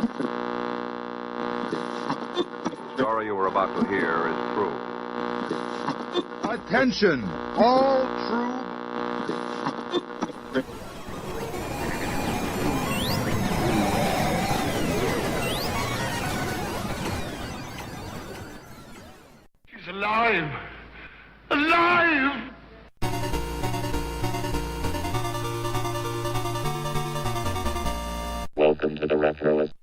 The story you are about to hear is true. Attention, all true. She's alive! Alive! Welcome to the Retroist.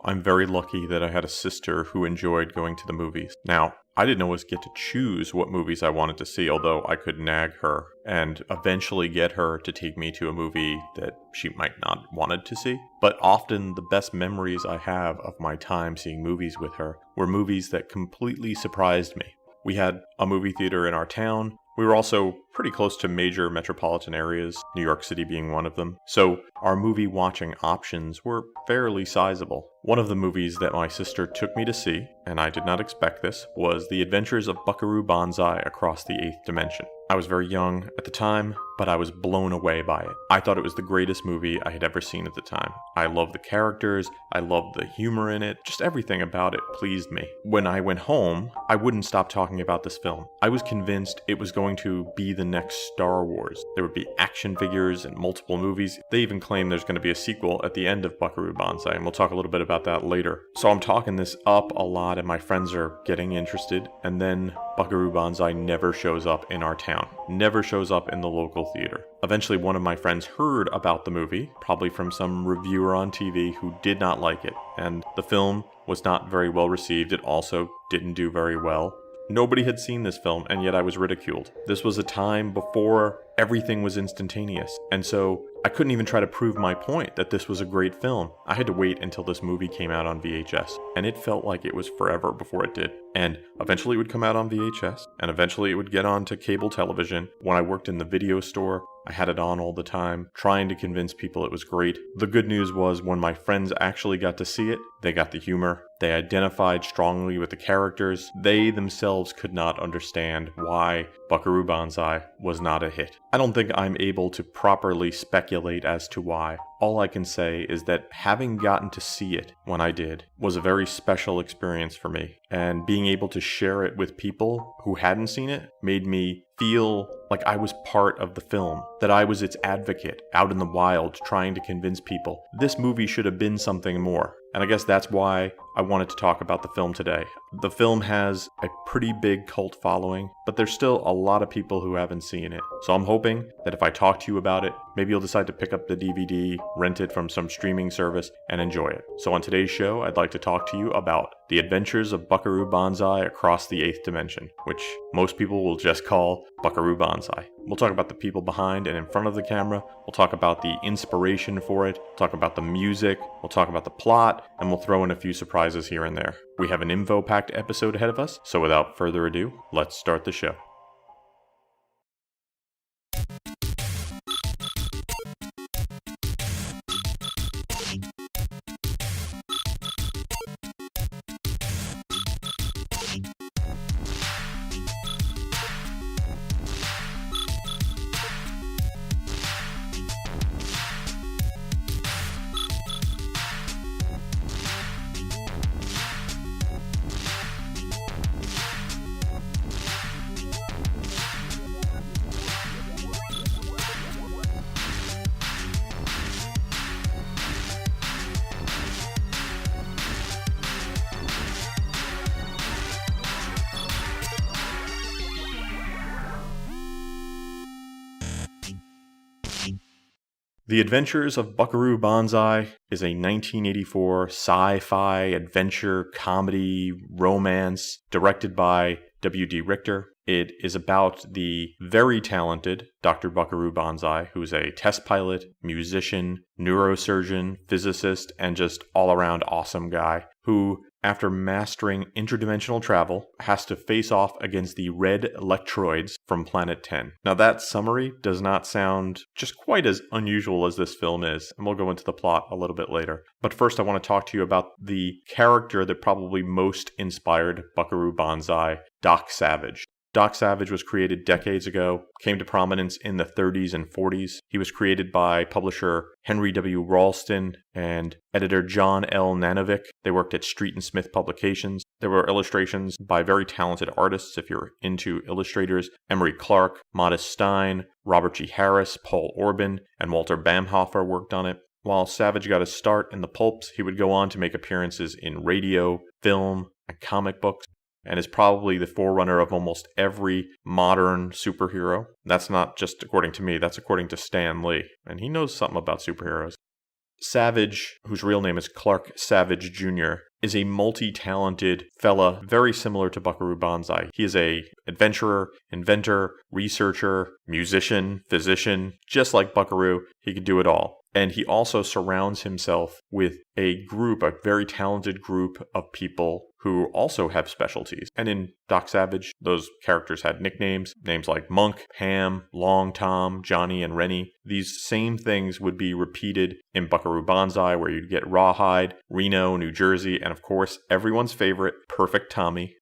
I'm very lucky that I had a sister who enjoyed going to the movies. Now, I didn't always get to choose what movies I wanted to see, although I could nag her and eventually get her to take me to a movie that she might not wanted to see. But often the best memories I have of my time seeing movies with her were movies that completely surprised me. We had a movie theater in our town. We were also pretty close to major metropolitan areas, New York City being one of them, so our movie watching options were fairly sizable. One of the movies that my sister took me to see, and I did not expect this, was The Adventures of Buckaroo Banzai Across the Eighth Dimension. I was very young at the time, but I was blown away by it. I thought it was the greatest movie I had ever seen at the time. I loved the characters, I loved the humor in it, just everything about it pleased me. When I went home, I wouldn't stop talking about this film. I was convinced it was going to be the next Star Wars. There would be action figures and multiple movies. They even claim there's going to be a sequel at the end of Buckaroo Banzai, and we'll talk a little bit about that later. So I'm talking this up a lot and my friends are getting interested, and then Buckaroo Banzai never shows up in our town. Never shows up in the local theater. Eventually one of my friends heard about the movie, probably from some reviewer on TV who did not like it, and the film was not very well received. It also didn't do very well. Nobody had seen this film, and yet I was ridiculed. This was a time before everything was instantaneous, and so I couldn't even try to prove my point that this was a great film. I had to wait until this movie came out on VHS, and it felt like it was forever before it did. And eventually it would come out on VHS, and eventually it would get onto cable television. When I worked in the video store, I had it on all the time, trying to convince people it was great. The good news was when my friends actually got to see it, they got the humor. They identified strongly with the characters. They themselves could not understand why Buckaroo Banzai was not a hit. I don't think I'm able to properly speculate as to why. All I can say is that having gotten to see it when I did was a very special experience for me, and being able to share it with people who hadn't seen it made me feel like I was part of the film, that I was its advocate out in the wild trying to convince people this movie should have been something more. And I guess that's why I wanted to talk about the film today. The film has a pretty big cult following, but there's still a lot of people who haven't seen it. So I'm hoping that if I talk to you about it, maybe you'll decide to pick up the DVD, rent it from some streaming service, and enjoy it. So on today's show, I'd like to talk to you about The Adventures of Buckaroo Banzai Across the Eighth Dimension, which most people will just call Buckaroo Banzai. We'll talk about the people behind and in front of the camera. We'll talk about the inspiration for it. We'll talk about the music. We'll talk about the plot, and we'll throw in a few surprises here and there. We have an info-packed episode ahead of us, so without further ado, let's start the show. The Adventures of Buckaroo Banzai is a 1984 sci-fi adventure comedy romance directed by W.D. Richter. It is about the very talented Dr. Buckaroo Banzai, who's a test pilot, musician, neurosurgeon, physicist, and just all-around awesome guy, who, after mastering interdimensional travel, has to face off against the red electroids from Planet 10. Now that summary does not sound just quite as unusual as this film is, and we'll go into the plot a little bit later. But first I want to talk to you about the character that probably most inspired Buckaroo Banzai, Doc Savage. Doc Savage was created decades ago, came to prominence in the 30s and 40s. He was created by publisher Henry W. Ralston and editor John L. Nanovic. They worked at Street and Smith Publications. There were illustrations by very talented artists, if you're into illustrators: Emery Clark, Modest Stein, Robert G. Harris, Paul Orban, and Walter Bamhofer worked on it. While Savage got his start in the pulps, he would go on to make appearances in radio, film, and comic books, and is probably the forerunner of almost every modern superhero. That's not just according to me, that's according to Stan Lee, and he knows something about superheroes. Savage, whose real name is Clark Savage Jr., is a multi-talented fella, very similar to Buckaroo Banzai. He is a adventurer, inventor, researcher, musician, physician. Just like Buckaroo, he could do it all. And he also surrounds himself with a very talented group of people who also have specialties. And in Doc Savage, those characters had nicknames, names like Monk, Ham, Long Tom, Johnny, and Rennie. These same things would be repeated in Buckaroo Banzai, where you'd get Rawhide, Reno, New Jersey, and of course, everyone's favorite, Perfect Tommy.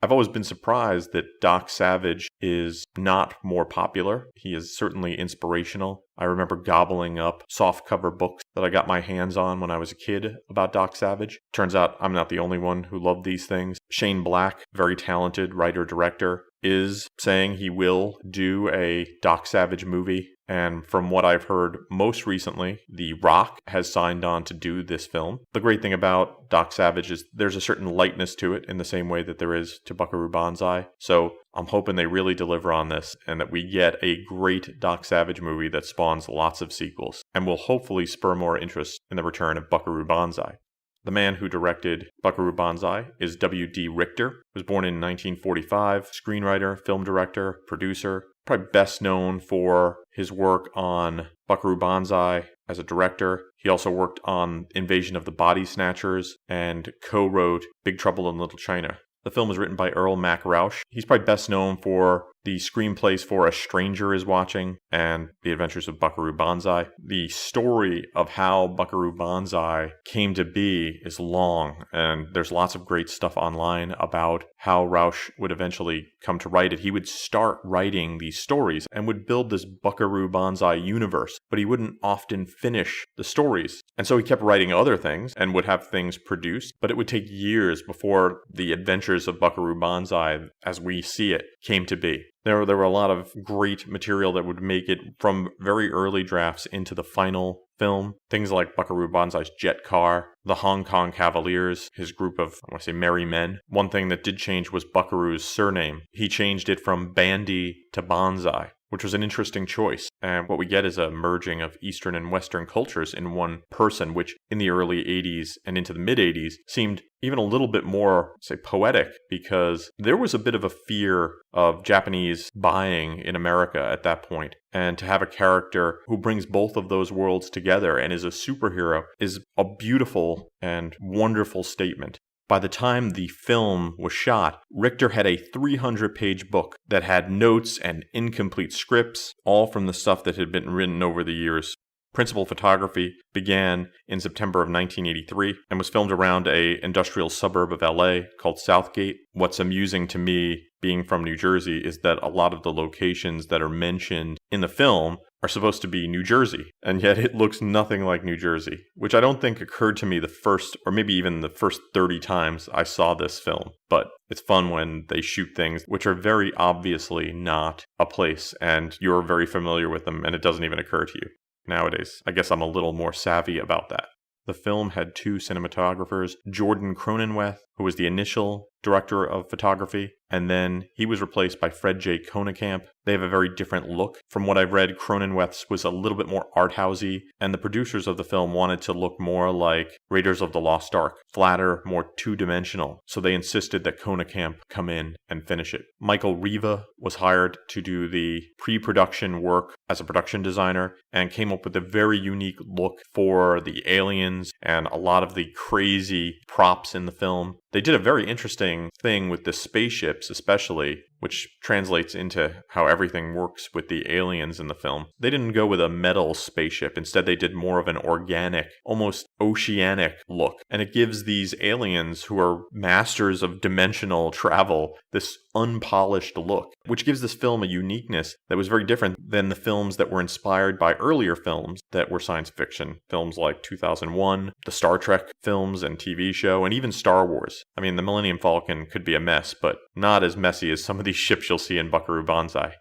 I've always been surprised that Doc Savage is not more popular. He is certainly inspirational. I remember gobbling up softcover books that I got my hands on when I was a kid about Doc Savage. Turns out I'm not the only one who loved these things. Shane Black, very talented writer-director, is saying he will do a Doc Savage movie. And from what I've heard most recently, The Rock has signed on to do this film. The great thing about Doc Savage is there's a certain lightness to it in the same way that there is to Buckaroo Banzai. So I'm hoping they really deliver on this and that we get a great Doc Savage movie that spawns lots of sequels and will hopefully spur more interest in the return of Buckaroo Banzai. The man who directed Buckaroo Banzai is W.D. Richter, who was born in 1945, screenwriter, film director, producer, probably best known for his work on Buckaroo Banzai as a director. He also worked on Invasion of the Body Snatchers and co-wrote Big Trouble in Little China. The film was written by Earl Mac Rauch. He's probably best known for the screenplays for A Stranger Is Watching and The Adventures of Buckaroo Banzai. The story of how Buckaroo Banzai came to be is long, and there's lots of great stuff online about how Rauch would eventually come to write it. He would start writing these stories and would build this Buckaroo Banzai universe, but he wouldn't often finish the stories. And so he kept writing other things and would have things produced, but it would take years before the adventures of Buckaroo Banzai, as we see it, came to be. There were a lot of great material that would make it from very early drafts into the final film. Things like Buckaroo Banzai's jet car, the Hong Kong Cavaliers, his group of, I want to say, merry men. One thing that did change was Buckaroo's surname. He changed it from Bandy to Banzai, which was an interesting choice. And what we get is a merging of Eastern and Western cultures in one person, which in the early 80s and into the mid 80s seemed even a little bit more, say, poetic, because there was a bit of a fear of Japanese buying in America at that point. And to have a character who brings both of those worlds together and is a superhero is a beautiful and wonderful statement. By the time the film was shot, Richter had a 300-page book that had notes and incomplete scripts, all from the stuff that had been written over the years. Principal photography began in September of 1983 and was filmed around an industrial suburb of LA called Southgate. What's amusing to me, being from New Jersey, is that a lot of the locations that are mentioned in the film are supposed to be New Jersey, and yet it looks nothing like New Jersey, which I don't think occurred to me the first, or maybe even the first 30 times I saw this film. But it's fun when they shoot things which are very obviously not a place, and you're very familiar with them, and it doesn't even occur to you. Nowadays, I guess I'm a little more savvy about that. The film had two cinematographers, Jordan Cronenweth, who was the initial director of photography, and then he was replaced by Fred J. Konekamp. They have a very different look. From what I've read, Cronenweth's was a little bit more art-housey, and the producers of the film wanted to look more like Raiders of the Lost Ark, flatter, more two-dimensional, so they insisted that Konekamp come in and finish it. Michael Riva was hired to do the pre-production work as a production designer, and came up with a very unique look for the aliens and a lot of the crazy props in the film. They did a very interesting thing with the spaceships, especially, which translates into how everything works with the aliens in the film. They didn't go with a metal spaceship. Instead, they did more of an organic, almost oceanic look. And it gives these aliens who are masters of dimensional travel this unpolished look, which gives this film a uniqueness that was very different than the films that were inspired by earlier films that were science fiction. Films like 2001, the Star Trek films and TV show, and even Star Wars. I mean, the Millennium Falcon could be a mess, but not as messy as some of these ships you'll see in Buckaroo Banzai.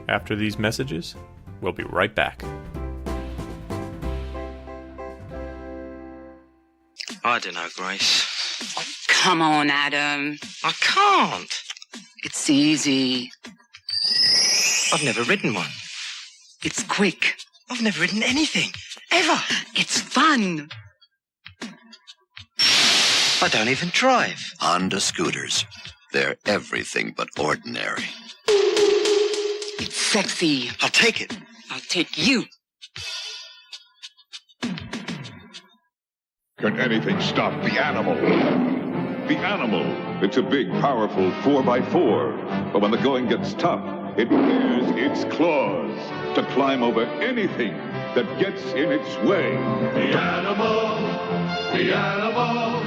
After these messages, we'll be right back. I don't know, Grace. Come on, Adam. I can't. It's easy. I've never written one. It's quick. I've never written anything. Ever. It's fun. I don't even drive. Honda scooters. They're everything but ordinary. It's sexy. I'll take it. I'll take you. Can anything stop the animal? The animal. It's a big, powerful 4x4. But when the going gets tough, it bares its claws to climb over anything that gets in its way. The animal, the animal.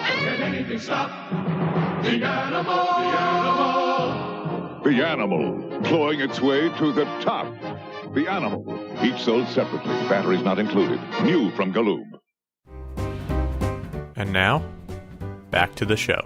Can anything stop? The animal, the animal. The animal, clawing its way to the top. The animal, each sold separately, batteries not included. New from Galoob. And now, back to the show.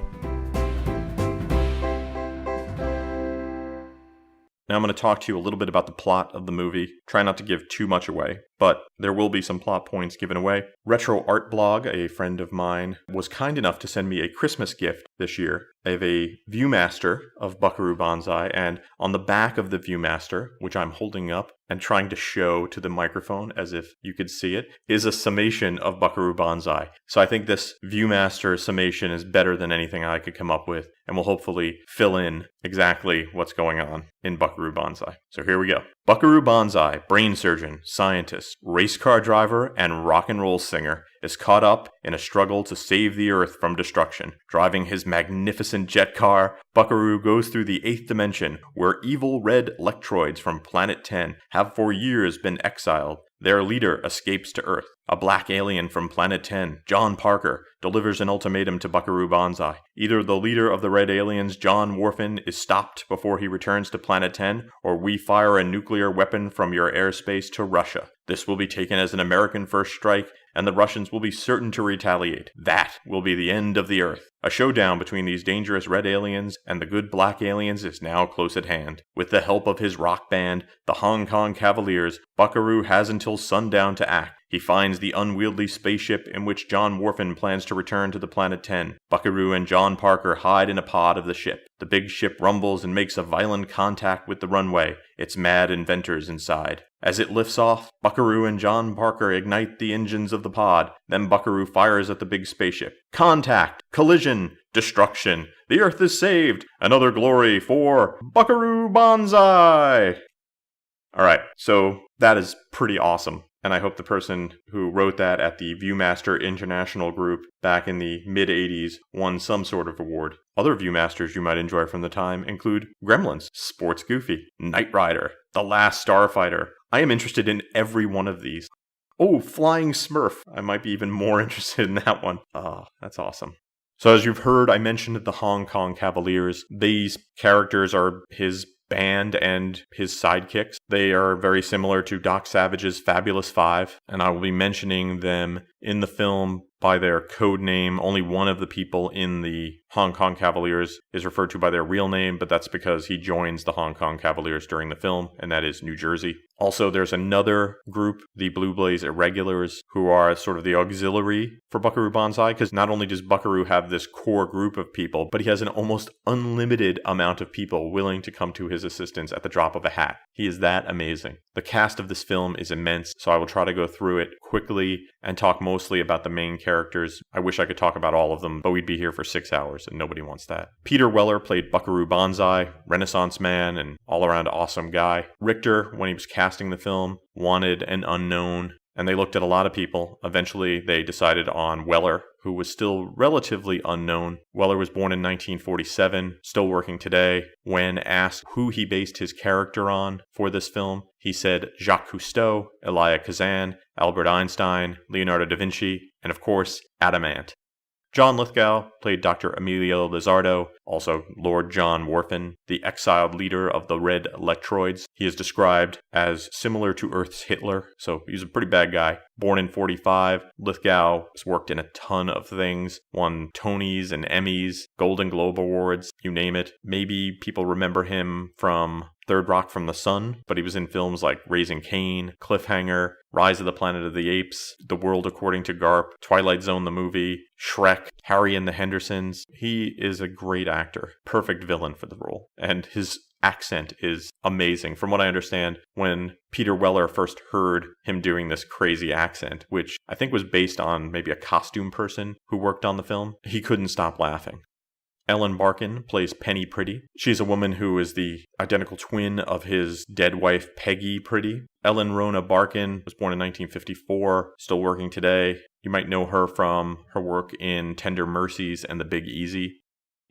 Now I'm going to talk to you a little bit about the plot of the movie. Try not to give too much away, but there will be some plot points given away. Retro Art Blog, a friend of mine, was kind enough to send me a Christmas gift this year. I have a Viewmaster of Buckaroo Banzai, and on the back of the Viewmaster, which I'm holding up and trying to show to the microphone as if you could see it, is a summation of Buckaroo Banzai. So I think this Viewmaster summation is better than anything I could come up with, and will hopefully fill in exactly what's going on in Buckaroo Banzai. So here we go. Buckaroo Banzai, brain surgeon, scientist, race car driver, and rock and roll singer, is caught up in a struggle to save the Earth from destruction. Driving his magnificent jet car, Buckaroo goes through the 8th dimension, where evil red electroids from Planet 10 have for years been exiled. Their leader escapes to Earth. A black alien from Planet 10, John Parker, delivers an ultimatum to Buckaroo Banzai. Either the leader of the Red Aliens, John Worfen, is stopped before he returns to Planet 10, or we fire a nuclear weapon from your airspace to Russia. This will be taken as an American first strike, and the Russians will be certain to retaliate. That will be the end of the Earth. A showdown between these dangerous red aliens and the good black aliens is now close at hand. With the help of his rock band, the Hong Kong Cavaliers, Buckaroo has until sundown to act. He finds the unwieldy spaceship in which John Worfen plans to return to the Planet 10. Buckaroo and John Parker hide in a pod of the ship. The big ship rumbles and makes a violent contact with the runway, its mad inventors inside. As it lifts off, Buckaroo and John Parker ignite the engines of the pod. Then Buckaroo fires at the big spaceship. Contact! Collision! Destruction! The Earth is saved! Another glory for Buckaroo Banzai! Alright, so that is pretty awesome. And I hope the person who wrote that at the Viewmaster International Group back in the mid-80s won some sort of award. Other Viewmasters you might enjoy from the time include Gremlins, Sports Goofy, Knight Rider, The Last Starfighter. I am interested in every one of these. Oh, Flying Smurf. I might be even more interested in that one. Ah, that's awesome. So as you've heard, I mentioned the Hong Kong Cavaliers. These characters are his band and his sidekicks. They are very similar to Doc Savage's Fabulous Five, and I will be mentioning them in the film by their code name. Only one of the people in the Hong Kong Cavaliers is referred to by their real name, but that's because he joins the Hong Kong Cavaliers during the film, and that is New Jersey. Also, there's another group, the Blue Blaze Irregulars, who are sort of the auxiliary for Buckaroo Banzai, because not only does Buckaroo have this core group of people, but he has an almost unlimited amount of people willing to come to his assistance at the drop of a hat. He is that amazing. The cast of this film is immense, so I will try to go through it quickly and talk mostly about the main characters. I wish I could talk about all of them, but we'd be here for 6 hours, and nobody wants that. Peter Weller played Buckaroo Banzai, Renaissance man, and all-around awesome guy. Richter, when he was casting the film, wanted an unknown, and they looked at a lot of people. Eventually, they decided on Weller, who was still relatively unknown. Weller was born in 1947, still working today. When asked who he based his character on for this film, he said Jacques Cousteau, Elia Kazan, Albert Einstein, Leonardo da Vinci, and of course, Adamant. John Lithgow played Dr. Emilio Lizardo, also Lord John Worfen, the exiled leader of the Red Electroids. He is described as similar to Earth's Hitler, so he's a pretty bad guy. Born in 45, Lithgow has worked in a ton of things, won Tonys and Emmys, Golden Globe Awards, you name it. Maybe people remember him from Third Rock from the Sun, but he was in films like Raising Cain, Cliffhanger, Rise of the Planet of the Apes, The World According to Garp, Twilight Zone the movie, Shrek, Harry and the Hendersons. He is a great actor, perfect villain for the role, and his accent is amazing. From what I understand, when Peter Weller first heard him doing this crazy accent, which I think was based on maybe a costume person who worked on the film, he couldn't stop laughing. Ellen Barkin plays Penny Priddy. She's a woman who is the identical twin of his dead wife, Peggy Priddy. Ellen Rona Barkin was born in 1954, still working today. You might know her from her work in Tender Mercies and The Big Easy.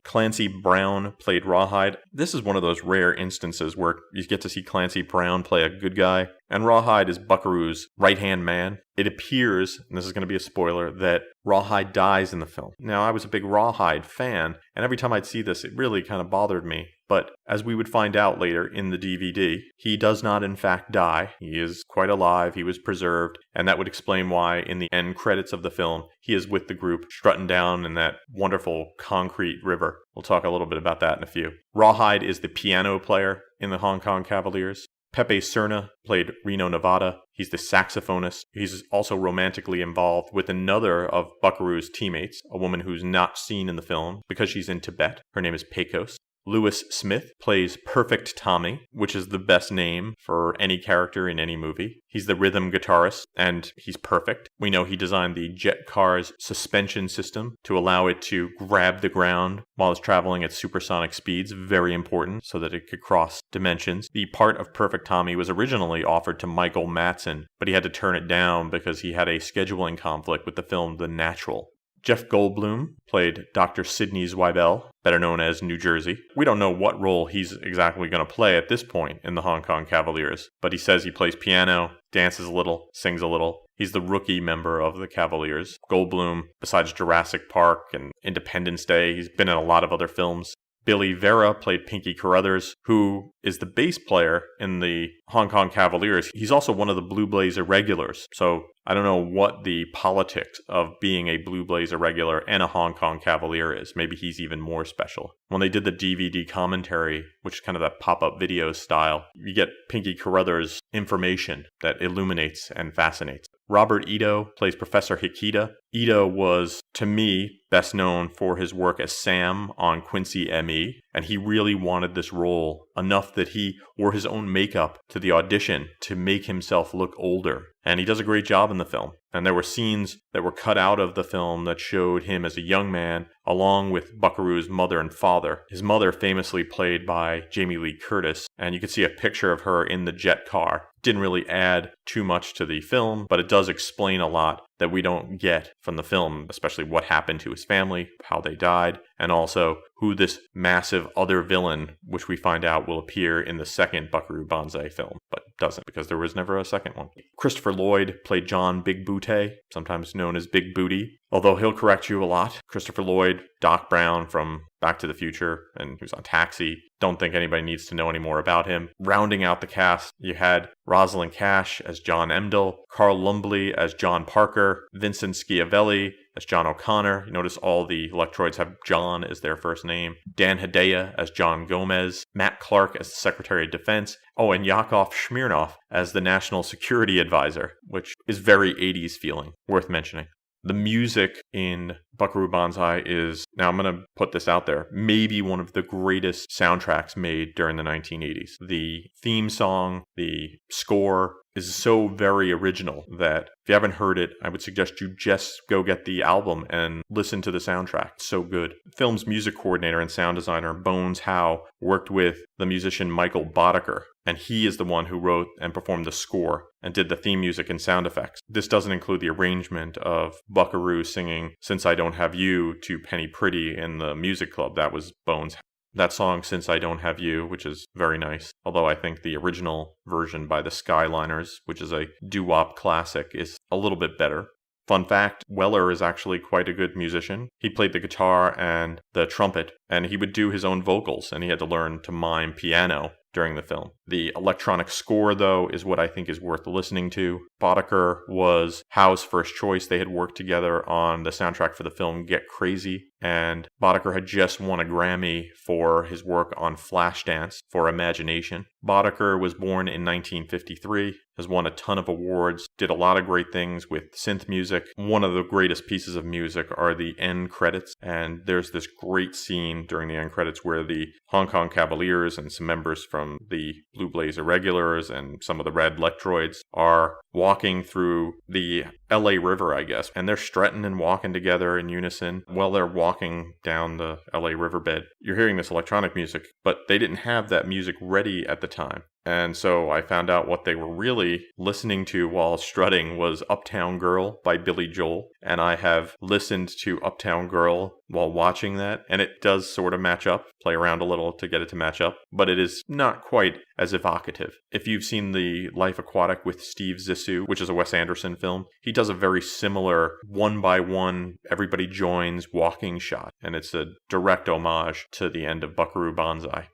Clancy Brown played Rawhide. This is one of those rare instances where you get to see Clancy Brown play a good guy, and Rawhide is Buckaroo's right-hand man. It appears, and this is going to be a spoiler, that Rawhide dies in the film. Now, I was a big Rawhide fan, and every time I'd see this, it really kind of bothered me. But as we would find out later in the DVD, he does not in fact die. He is quite alive, he was preserved, and that would explain why in the end credits of the film, he is with the group strutting down in that wonderful concrete river. We'll talk a little bit about that in a few. Rawhide is the piano player in the Hong Kong Cavaliers. Pepe Serna played Reno Nevada. He's the saxophonist. He's also romantically involved with another of Buckaroo's teammates, a woman who's not seen in the film because she's in Tibet. Her name is Pecos. Lewis Smith plays Perfect Tommy, which is the best name for any character in any movie. He's the rhythm guitarist, and he's perfect. We know he designed the jet car's suspension system to allow it to grab the ground while it's traveling at supersonic speeds, very important, so that it could cross dimensions. The part of Perfect Tommy was originally offered to Michael Madsen, but he had to turn it down because he had a scheduling conflict with the film The Natural. Jeff Goldblum played Dr. Sidney Zweibel, better known as New Jersey. We don't know what role he's exactly going to play at this point in the Hong Kong Cavaliers, but he says he plays piano, dances a little, sings a little. He's the rookie member of the Cavaliers. Goldblum, besides Jurassic Park and Independence Day, he's been in a lot of other films. Billy Vera played Pinky Carruthers, who is the bass player in the Hong Kong Cavaliers. He's also one of the Blue Blazer regulars. So I don't know what the politics of being a Blue Blazer regular and a Hong Kong Cavalier is. Maybe he's even more special. When they did the DVD commentary, which is kind of that pop-up video style, you get Pinky Carruthers' information that illuminates and fascinates. Robert Ito plays Professor Hikita. Ito was, to me, best known for his work as Sam on Quincy M.E., and he really wanted this role enough that he wore his own makeup to the audition to make himself look older. And he does a great job in the film. And there were scenes that were cut out of the film that showed him as a young man, along with Buckaroo's mother and father. His mother famously played by Jamie Lee Curtis, and you can see a picture of her in the jet car. Didn't really add too much to the film, but it does explain a lot that we don't get from the film, especially what happened to his family, how they died, and also who this massive other villain, which we find out will appear in the second Buckaroo Banzai film, but doesn't because there was never a second one. Christopher Lloyd played John Big Booty, sometimes known as Big Booty, although he'll correct you a lot. Christopher Lloyd, Doc Brown from Back to the Future, and he was on Taxi. Don't think anybody needs to know any more about him. Rounding out the cast, you had Rosalind Cash as John Emdall, Carl Lumbly as John Parker, Vincent Schiavelli as John O'Connor. You notice all the Electroids have John as their first name. Dan Hedaya as John Gomez. Matt Clark as the Secretary of Defense. Oh, and Yakov Smirnov as the National Security Advisor, which is very 80s feeling, worth mentioning. The music in Buckaroo Banzai is, now I'm going to put this out there, maybe one of the greatest soundtracks made during the 1980s. The theme song, the score is so very original that if you haven't heard it, I would suggest you just go get the album and listen to the soundtrack. It's so good. The film's music coordinator and sound designer, Bones Howe, worked with the musician Michael Boddicker, and he is the one who wrote and performed the score and did the theme music and sound effects. This doesn't include the arrangement of Buckaroo singing Since I Don't Have You to Penny Pretty in the music club. That was Bones. That song, Since I Don't Have You, which is very nice, although I think the original version by the Skyliners, which is a doo-wop classic, is a little bit better. Fun fact, Weller is actually quite a good musician. He played the guitar and the trumpet, and he would do his own vocals, and he had to learn to mime piano during the film. The electronic score, though, is what I think is worth listening to. Boddicker was Howe's first choice. They had worked together on the soundtrack for the film Get Crazy, and Boddicker had just won a Grammy for his work on Flashdance for Imagination. Boddicker was born in 1953, has won a ton of awards, did a lot of great things with synth music. One of the greatest pieces of music are the end credits, and there's this great scene during the end credits where the Hong Kong Cavaliers and some members from the Blue Blaze Irregulars and some of the Red Electroids are walking through the LA River, I guess, and they're strutting and walking together in unison while they're walking down the LA riverbed. You're hearing this electronic music, but they didn't have that music ready at the time. And so I found out what they were really listening to while strutting was Uptown Girl by Billy Joel. And I have listened to Uptown Girl while watching that, and it does sort of match up, play around a little to get it to match up, but it is not quite as evocative. If you've seen The Life Aquatic with Steve Zissou, which is a Wes Anderson film, he does a very similar one by one, everybody joins walking shot, and it's a direct homage to the end of Buckaroo Banzai.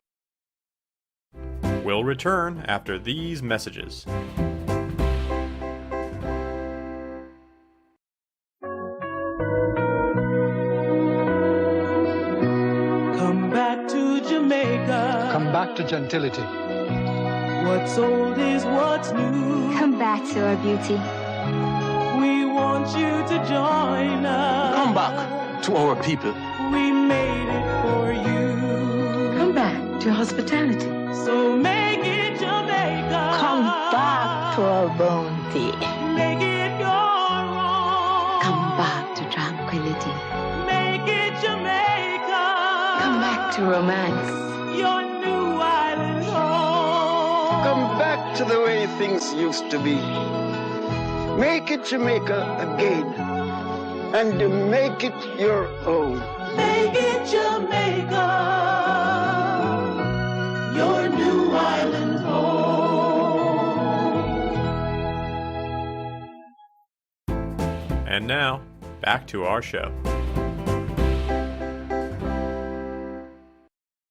We'll return after these messages. Come back to Jamaica. Come back to gentility. What's old is what's new. Come back to our beauty. We want you to join us. Come back to our people. We made it for you. Come back to hospitality. So make it Jamaica. Come back to our bounty. Make it your own. Come back to tranquility. Make it Jamaica. Come back to romance. Your new island home. Come back to the way things used to be. Make it Jamaica again. And make it your own. Make it Jamaica. Your new island home. And now, back to our show.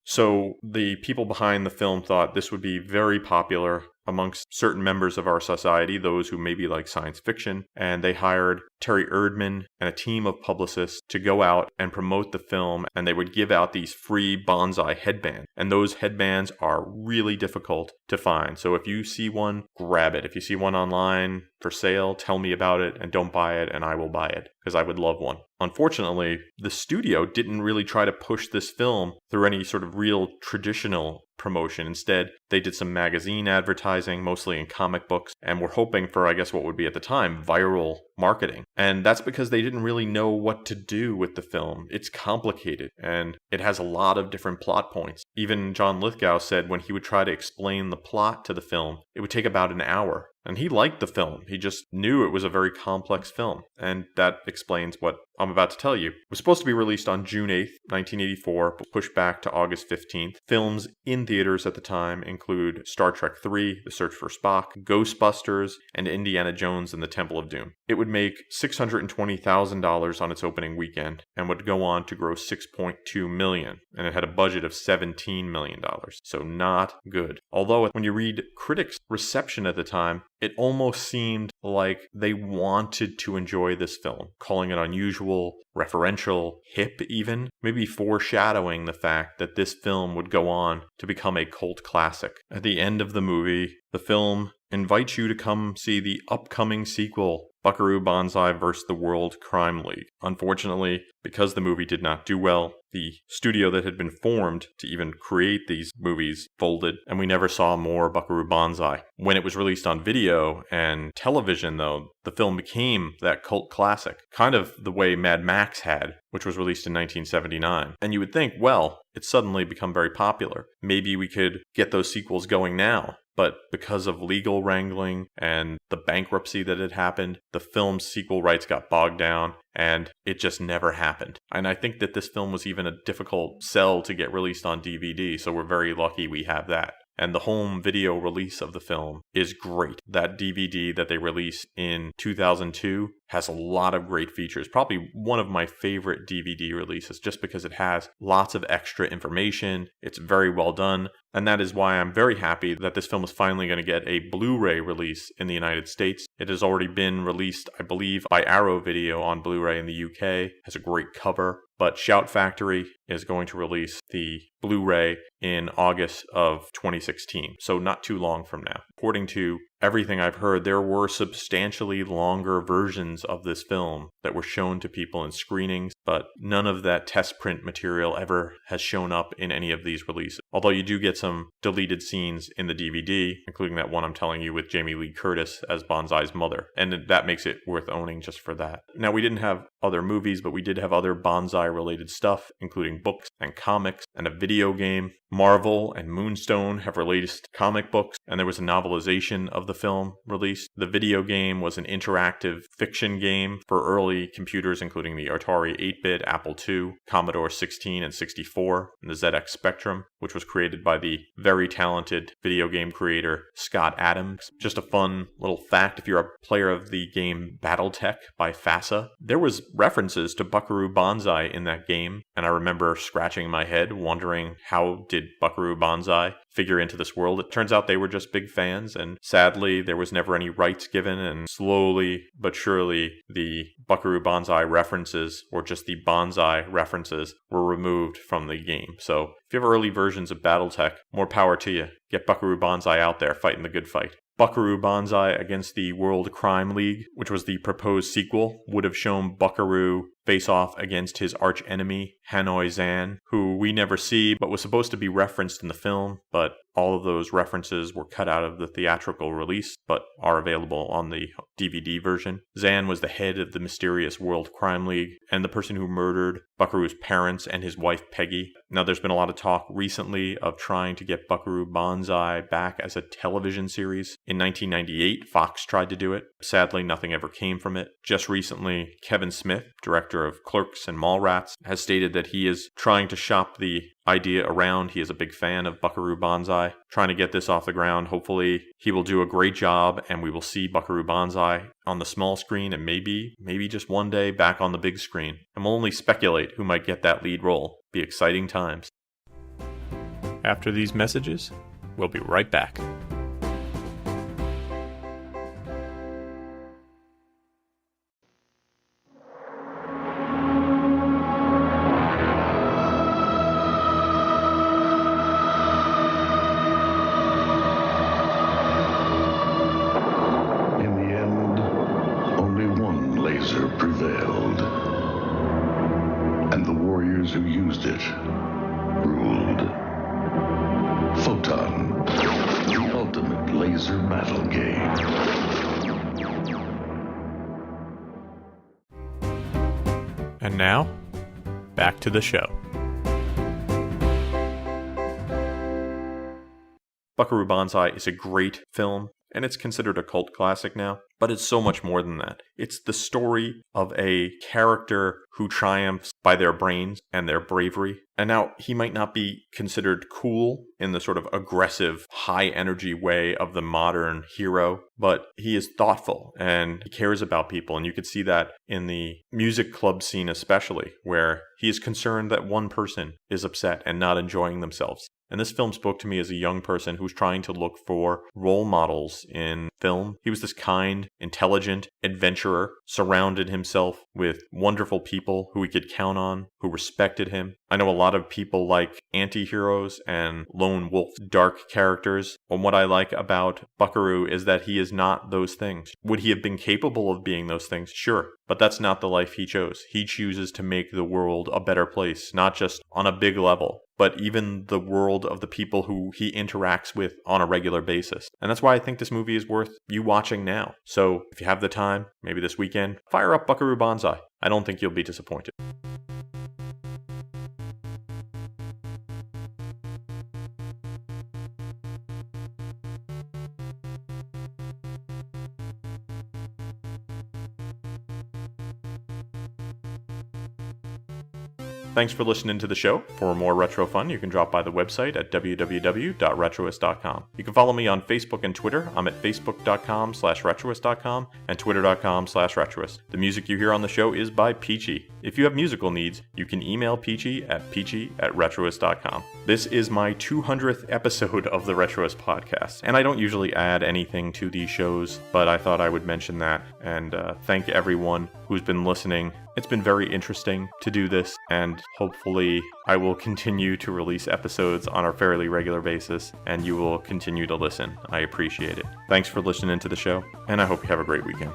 So, the people behind the film thought this would be very popular amongst certain members of our society, those who maybe like science fiction, and they hired Terry Erdman and a team of publicists to go out and promote the film, and they would give out these free Banzai headbands, and those headbands are really difficult to find. So if you see one, grab it. If you see one online for sale, tell me about it, and don't buy it, and I will buy it, because I would love one. Unfortunately, the studio didn't really try to push this film through any sort of real traditional promotion. Instead, they did some magazine advertising, mostly in comic books, and were hoping for, I guess, what would be at the time, viral marketing. And that's because they didn't really know what to do with the film. It's complicated, and it has a lot of different plot points. Even John Lithgow said when he would try to explain the plot to the film, it would take about an hour. And he liked the film. He just knew it was a very complex film. And that explains what I'm about to tell you. It was supposed to be released on June 8th, 1984, but pushed back to August 15th. Films in theaters at the time include Star Trek III, The Search for Spock, Ghostbusters, and Indiana Jones and the Temple of Doom. It would make $620,000 on its opening weekend and would go on to gross $6.2 million. And it had a budget of $17 million. So not good. Although when you read critics' reception at the time, it almost seemed like they wanted to enjoy this film, calling it unusual, referential, hip even, maybe foreshadowing the fact that this film would go on to become a cult classic. At the end of the movie, the film invites you to come see the upcoming sequel, Buckaroo Banzai vs. the World Crime League. Unfortunately, because the movie did not do well, The studio that had been formed to even create these movies folded, and we never saw more Buckaroo Banzai. When it was released on video and television, though, the film became that cult classic, kind of the way Mad Max had, which was released in 1979. And you would think, well, it's suddenly become very popular. Maybe we could get those sequels going now. But because of legal wrangling and the bankruptcy that had happened, the film's sequel rights got bogged down, and it just never happened. And I think that this film was even a difficult sell to get released on DVD, so we're very lucky we have that. And the home video release of the film is great. That DVD that they released in 2002 has a lot of great features. Probably one of my favorite DVD releases just because it has lots of extra information. It's very well done. And that is why I'm very happy that this film is finally going to get a Blu-ray release in the United States. It has already been released, I believe, by Arrow Video on Blu-ray in the UK. It has a great cover. But Shout Factory is going to release the Blu-ray in August of 2016, so not too long from now. According to everything I've heard, there were substantially longer versions of this film that were shown to people in screenings, but none of that test print material ever has shown up in any of these releases. Although you do get some deleted scenes in the DVD, including that one I'm telling you with Jamie Lee Curtis as Banzai's mother, and that makes it worth owning just for that. Now, we didn't have other movies, but we did have other Banzai-related stuff, including books and comics and a video game. Marvel and Moonstone have released comic books, and there was a novelization of the film released. The video game was an interactive fiction game for early computers, including the Atari 8-bit, Apple II, Commodore 16 and 64, and the ZX Spectrum, which was created by the very talented video game creator Scott Adams. Just a fun little fact, if you're a player of the game BattleTech by FASA, there was references to Buckaroo Banzai in that game, and I remember scratching my head wondering how did Buckaroo Banzai figure into this world. It turns out they were just big fans, and sadly there was never any rights given, and slowly but surely the Buckaroo Banzai references, or just the Banzai references, were removed from the game. So if you have early versions of BattleTech, more power to you. Get Buckaroo Banzai out there fighting the good fight. Buckaroo Banzai against the World Crime League, which was the proposed sequel, would have shown Buckaroo face off against his arch-enemy, Hanoi Zan, who we never see but was supposed to be referenced in the film, but all of those references were cut out of the theatrical release, but are available on the DVD version. Zan was the head of the mysterious World Crime League, and the person who murdered Buckaroo's parents and his wife Peggy. Now, there's been a lot of talk recently of trying to get Buckaroo Banzai back as a television series. In 1998, Fox tried to do it. Sadly, nothing ever came from it. Just recently, Kevin Smith, director of Clerks and Mallrats, has stated that he is trying to shop the idea around. He is a big fan of Buckaroo Banzai, trying to get this off the ground. Hopefully he will do a great job and we will see Buckaroo Banzai on the small screen and maybe just one day back on the big screen. And we'll only speculate who might get that lead role. Be exciting times. After these messages, we'll be right back. Prevailed, and the warriors who used it ruled. Photon, the ultimate laser battle game. And now, back to the show. Buckaroo Banzai is a great film, and it's considered a cult classic now. But it's so much more than that. It's the story of a character who triumphs by their brains and their bravery. And now, he might not be considered cool in the sort of aggressive, high-energy way of the modern hero, but he is thoughtful and he cares about people. And you could see that in the music club scene especially, where he is concerned that one person is upset and not enjoying themselves. And this film spoke to me as a young person who was trying to look for role models in film. He was this kind, intelligent adventurer, surrounded himself with wonderful people who he could count on, who respected him. I know a lot of people like anti-heroes and lone wolf dark characters. And what I like about Buckaroo is that he is not those things. Would he have been capable of being those things? Sure. But that's not the life he chose. He chooses to make the world a better place, not just on a big level, but even the world of the people who he interacts with on a regular basis. And that's why I think this movie is worth you watching now. So if you have the time, maybe this weekend, fire up Buckaroo Banzai. I don't think you'll be disappointed. Thanks for listening to the show. For more retro fun, you can drop by the website at www.retroist.com. You can follow me on Facebook and Twitter. I'm at facebook.com/retroist.com and twitter.com/retroist. The music you hear on the show is by Peachy. If you have musical needs, you can email Peachy at peachy@retroist.com. This is my 200th episode of the Retroist podcast, and I don't usually add anything to these shows, but I thought I would mention that and thank everyone who's been listening. It's been very interesting to do this, and hopefully I will continue to release episodes on a fairly regular basis, and you will continue to listen. I appreciate it. Thanks for listening to the show, and I hope you have a great weekend.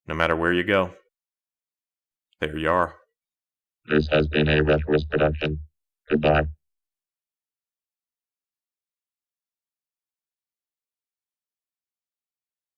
No matter where you go, there you are. This has been a Retroist production. Goodbye.